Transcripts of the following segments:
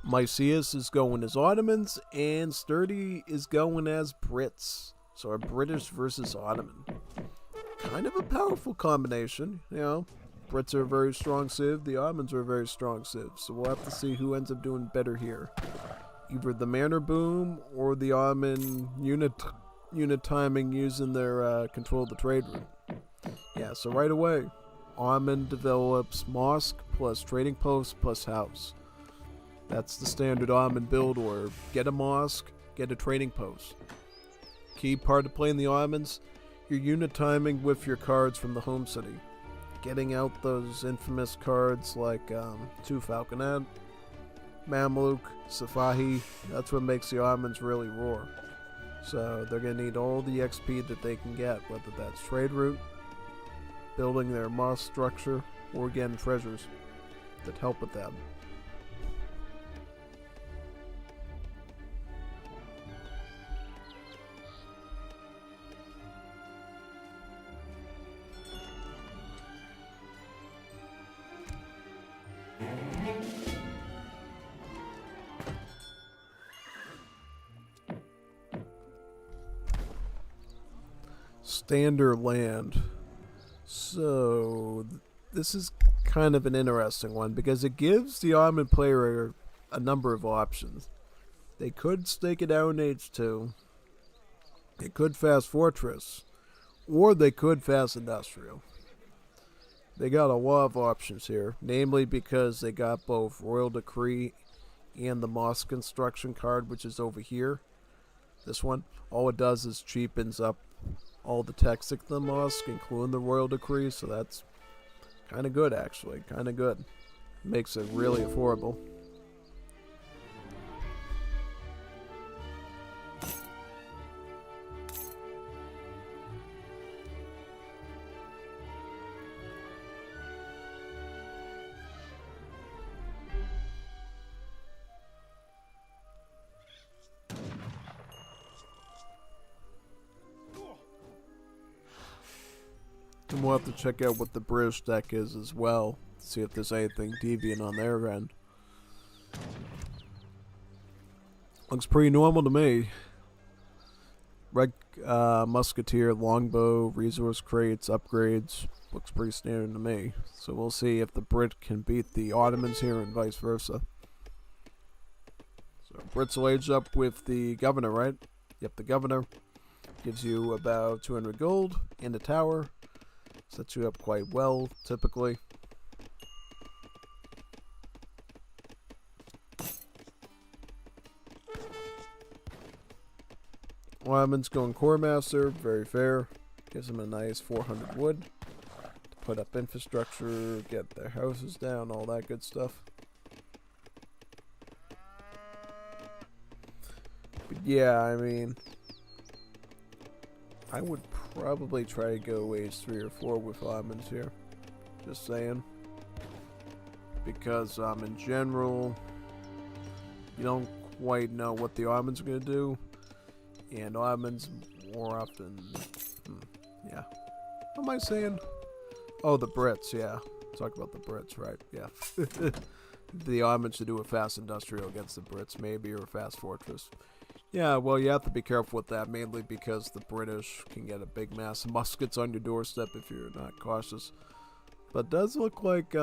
Micius is going as Ottomans, and Sturdy is going as Brits. So a British versus Ottoman. Kind of a powerful combination, you know. Brits are a very strong civ, the Ottomans are a very strong civ. So we'll have to see who ends up doing better here. Either the Manor Boom or the Ottoman unit timing using their control of the trade route. Yeah, so right away, Ottoman develops mosque plus trading post plus house. That's the standard Ottoman build order. Get a mosque, get a trading post. Key part of playing the Ottomans, your unit timing with your cards from the home city. Getting out those infamous cards like Two Falconet, Mamluk, Safahi. That's what makes the Ottomans really roar. So they're going to need all the XP that they can get, whether that's trade route, building their mosque structure, or getting treasures that help with that. Standard land. So this is kind of an interesting one because it gives the Ottoman player a number of options. They could stake it out in H2. They could fast fortress, or they could fast industrial. They got a lot of options here, namely because they got both Royal Decree and the mosque construction card, which is over here. This one, all it does is cheapens up all the text of the mosque, including the Royal Decree, so that's kind of good actually, kind of good. Makes it really affordable. And we'll have to check out what the British deck is as well, see if there's anything deviant on their end. Looks pretty normal to me. Red Musketeer, Longbow, resource crates, upgrades. Looks pretty standard to me. So we'll see if the Brit can beat the Ottomans here and vice versa. So Brits will age up with the Governor, right? Yep, the Governor. Gives you about 200 gold and a tower. Sets you up quite well, typically. Ottoman's going Core Master, very fair. Gives them a nice 400 wood to put up infrastructure, get their houses down, all that good stuff. But yeah, I mean, I would probably try to go age 3 or 4 with Ottomans here. Just saying. Because in general, you don't quite know what the Ottomans are going to do. And Ottomans more often... yeah. What am I saying? Oh, the Brits, yeah. Talk about the Brits, right? Yeah. The Ottomans should do a fast industrial against the Brits, maybe, or a fast fortress. Yeah, well, you have to be careful with that, mainly because the British can get a big mass of muskets on your doorstep if you're not cautious. But it does look like, we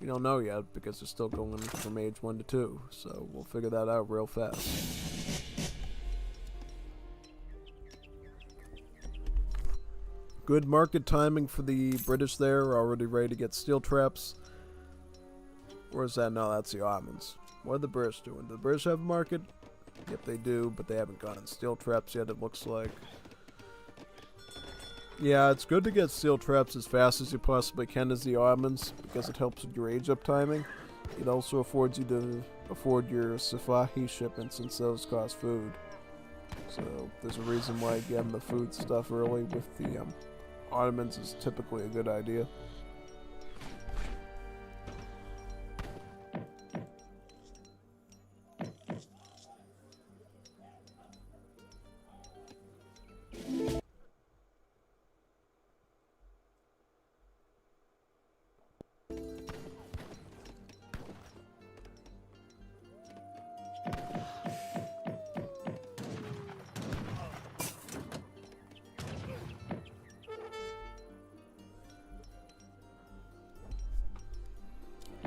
don't know yet, because they're still going from age 1 to 2, so we'll figure that out real fast. Good market timing for the British there, already ready to get steel traps. Or is that? No, that's the Ottomans. What are the British doing? Do the British have a market? Yep, they do, but they haven't gotten steel traps yet, it looks like. Yeah, it's good to get steel traps as fast as you possibly can as the Ottomans, because it helps with your age-up timing. It also affords you to afford your Safahi shipments since those cost food. So there's a reason why getting the food stuff early with the Ottomans is typically a good idea.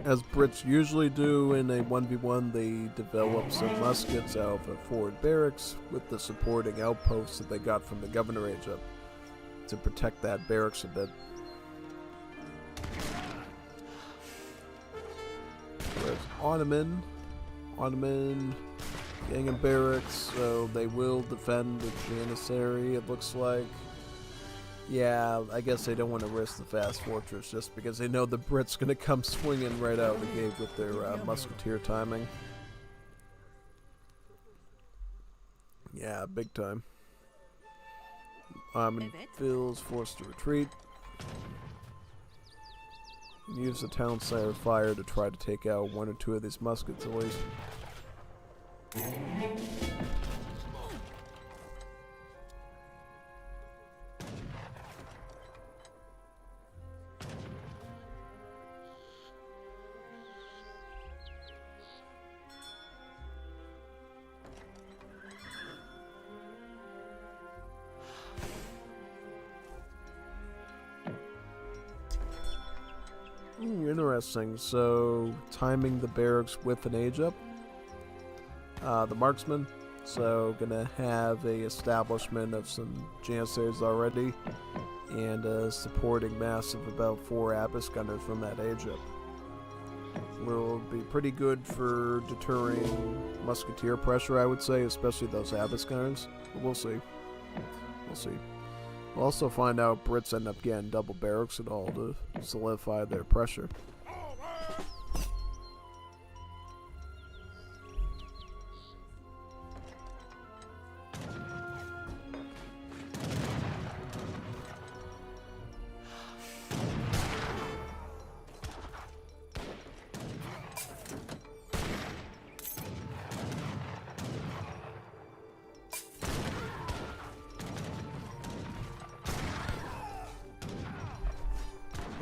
as Brits usually do in a 1v1, they develop some muskets out of a forward barracks with the supporting outposts that they got from the Governorate up to protect that barracks a bit. Whereas Ottoman getting in barracks, so they will defend the Janissary, it looks like. Yeah, I guess they don't want to risk the fast fortress just because they know the Brits going to come swinging right out of the gate with their musketeer timing. Yeah, big time. And Phil's forced to retreat. Use the town sire fire to try to take out one or two of these muskets at least. Interesting. So, timing the barracks with an age up. The marksman. So, gonna have a establishment of some janissaries already, and a supporting mass of about 4 abyss gunners from that age up. Will be pretty good for deterring musketeer pressure, I would say, especially those abyss gunners. But we'll see. We'll see. We'll also find out Brits end up getting double barracks and all to solidify their pressure.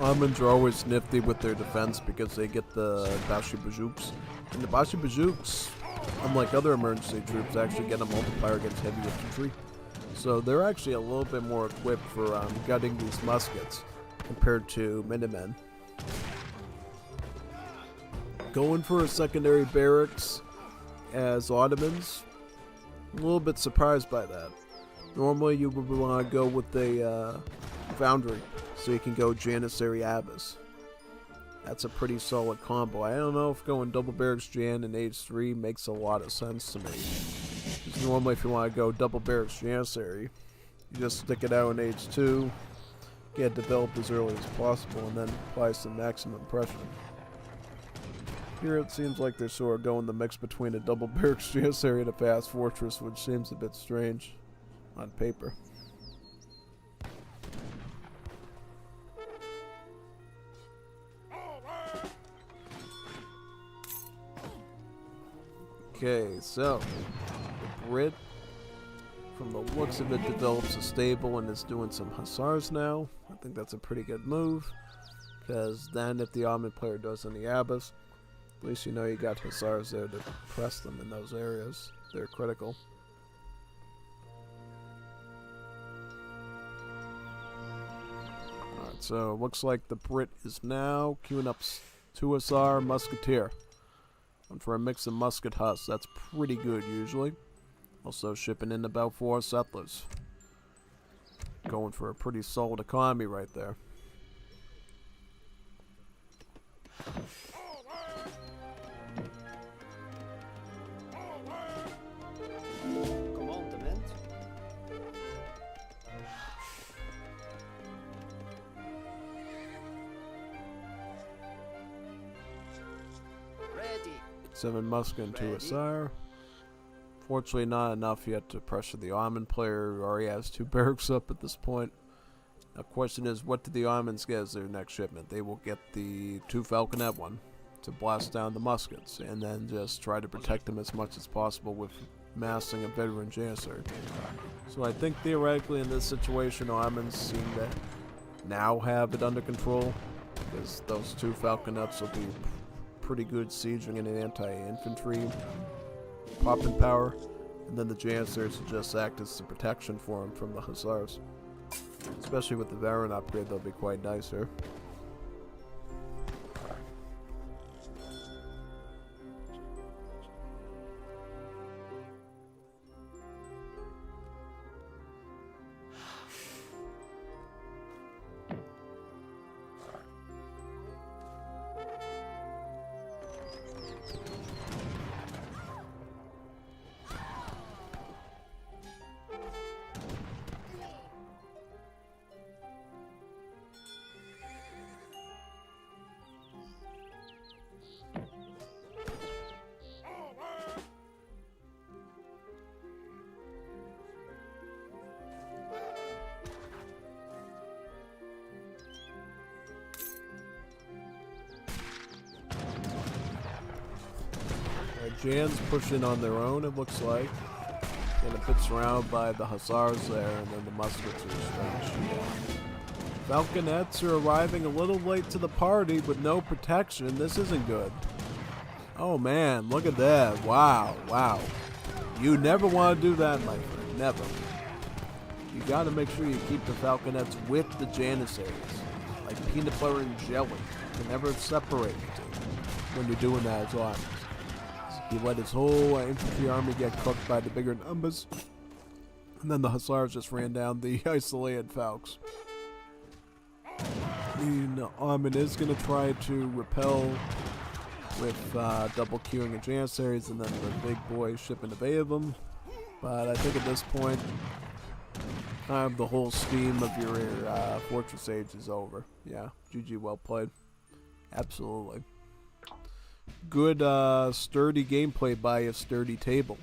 Ottomans are always nifty with their defense because they get the Bashi Bajouks. And the Bashi Bajouks, unlike other emergency troops, actually get a multiplier against heavy infantry. So they're actually a little bit more equipped for gutting these muskets compared to Minutemen. Going for a secondary barracks as Ottomans, a little bit surprised by that. Normally you would want to go with a foundry, so you can go Janissary Abyss. That's a pretty solid combo. I don't know if going double barracks Jan in age 3 makes a lot of sense to me. Because normally if you want to go double barracks Janissary, you just stick it out in age 2, get it developed as early as possible, and then apply some maximum pressure. Here it seems like they're sort of going the mix between a double barracks Janissary and a fast fortress, which seems a bit strange on paper. Okay, so the Brit, from the looks of it, develops a stable and is doing some hussars now. I think that's a pretty good move, because then if the Ottoman player does any abyss, at least you know you got hussars there to press them in those areas. They're critical. Alright, so it looks like the Brit is now queuing up 2 hussar musketeer. And for a mix of musket huss, that's pretty good usually. Also shipping in about 4 settlers. Going for a pretty solid economy right there. Commandment. Ready. 7 musket and 2 hussar. Fortunately not enough yet to pressure the Ottoman player, who already has 2 barracks up at this point. The question is, what do the Ottomans get as their next shipment? They will get the 2 Falconet one to blast down the muskets, and then just try to protect them as much as possible with massing a veteran Janissary. So I think theoretically in this situation, Ottomans seem to now have it under control, because those 2 Falconets will be pretty good sieging and an anti-infantry popping power, and then the Janissaries will just act as the protection for him from the hussars. Especially with the Varan upgrade, they'll be quite nice here. Jan's pushing on their own, it looks like. Getting a bit surrounded by the hussars there, and then the muskets are stretched. Falconets are arriving a little late to the party with no protection. This isn't good. Oh man, look at that. Wow, wow. You never want to do that, my friend. Never. You gotta make sure you keep the falconets with the janissaries. Like peanut butter and jelly. You can never separate the two when you're doing that as armies. He let his whole infantry army get cooked by the bigger numbers. And then the hussars just ran down the isolated falcons. The army is going to try to repel with double queuing and janissaries and then the big boys shipping a bay of them. But I think at this point, kind of the whole steam of your Fortress Age is over. Yeah, GG, well played. Absolutely. Good, sturdy gameplay by a sturdy table.